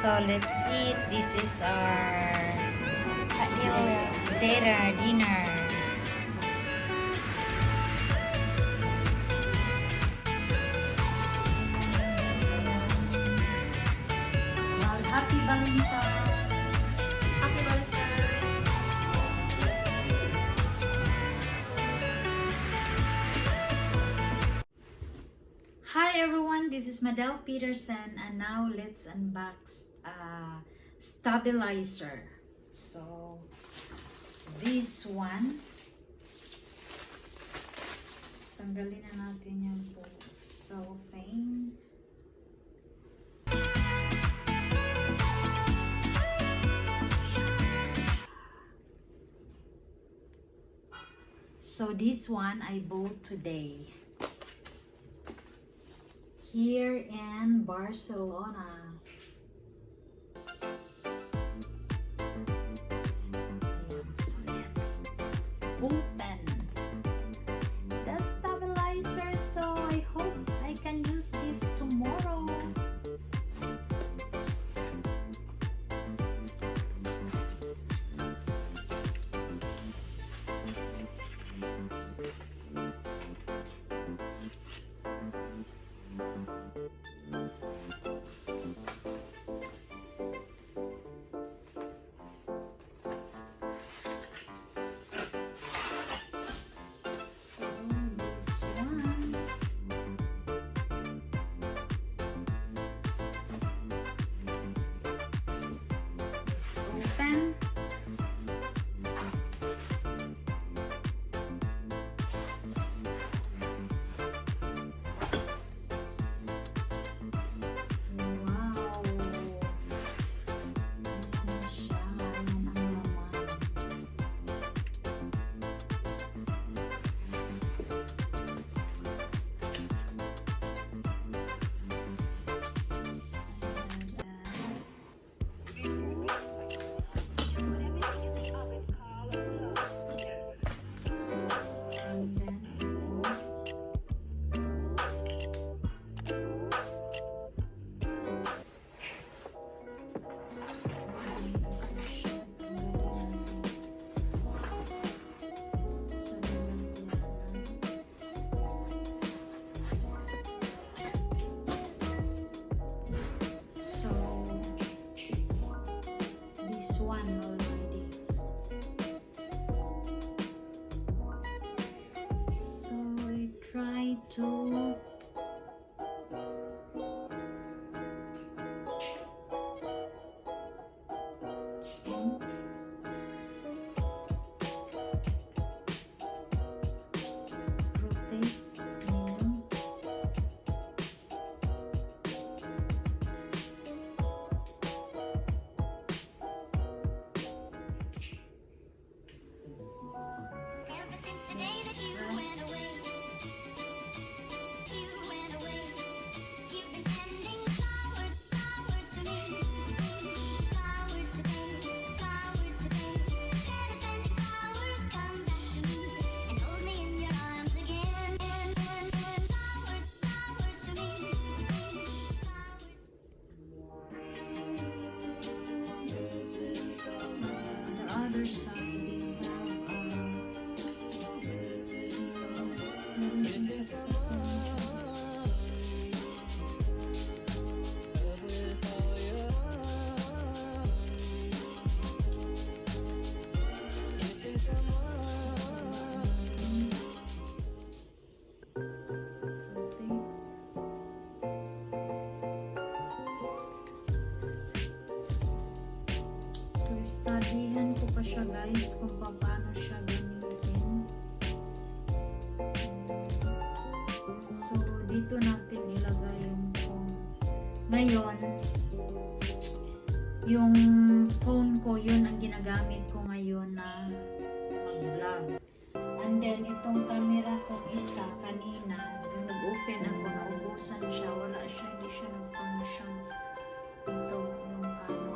So let's eat. This is our dinner. Well, happy Valentine's. Happy Valentine's. Hi everyone, this is Madel Pettersen, and now let's unbox stabilizer. So this one, tanggalin na natin yung cellophane. So this one I bought today here in Barcelona. So let's open the stabilizer. So I hope I can use this tomorrow. Open. Wow. Ayan siya. Ayan ang laman. Try to rotate nyo. Other side studyhan ko pa siya guys kung paano siya gamitin. So dito natin ilagay yung phone. Ngayon yung phone ko, yun ang ginagamit ko ngayon na mag-vlog. And then itong camera ko isa kanina, nag-open ako, naubusan siya, wala siya, hindi siya nag-function. Ito yung Canon.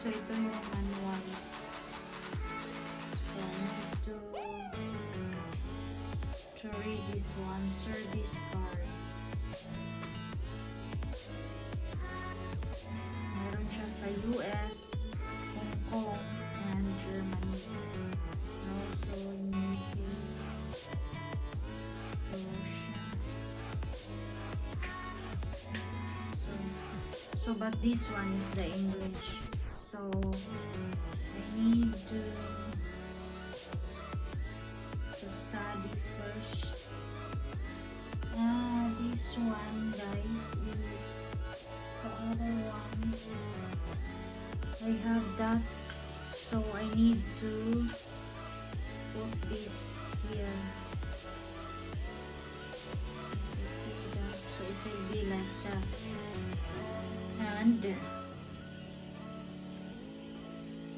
So ito yung manual. So I need to read this one, service card. Meron siya sa US, Hong Kong, and Germany. Also in UK, so but this one is the English. So I need to study first. This one, guys, is the other one. I have that, so I need to put this here. You see that? So it will be like that, and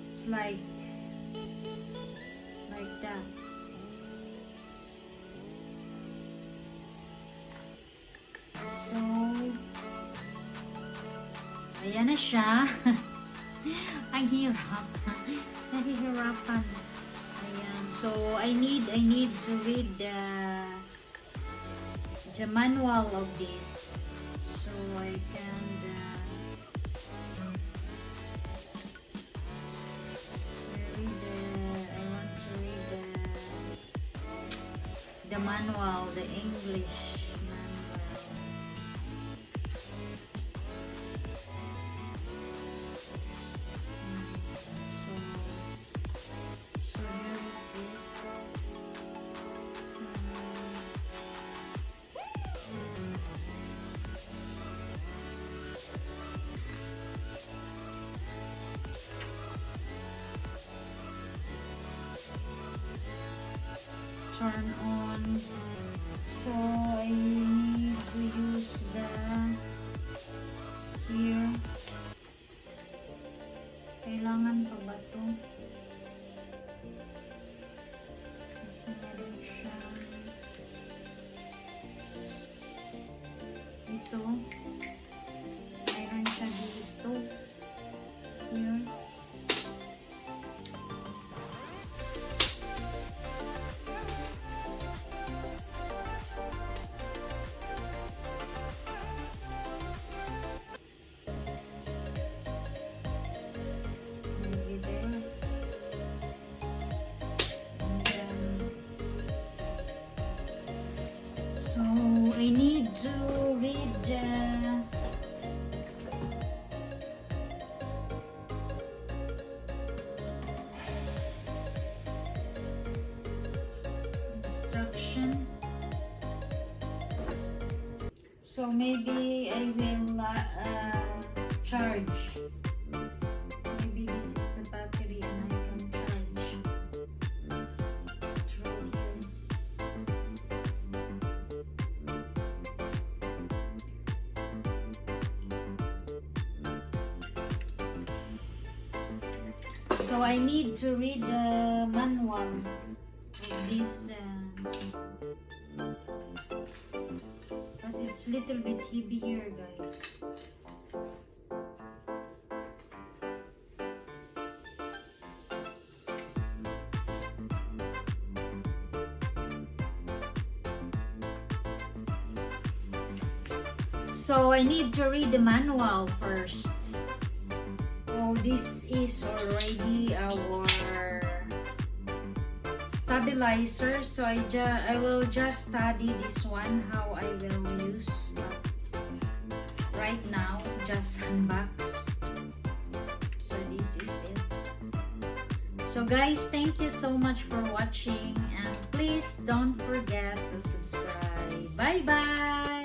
it's like that. So ayan na siya. Ang hirap. Nahihirapan. Ayan. So I need to read the manual of this, so I can I want to read the manual, the English manual. So here we see. Turn on. So I need to use the here. Kailangan pa ba ito? Kasi meron siya ito. Meron siya dito. Here. So I need to read instruction. So maybe I will charge. Maybe this is the battery and I can charge through here. So I need to read the manual of this, but it's little bit heavier, guys. So I need to read the manual first. Oh, this is already our stabilizer. So I will just study this one, how I will use right now. Just unbox. So this is it. So guys, thank you so much for watching, and please don't forget to subscribe. Bye bye.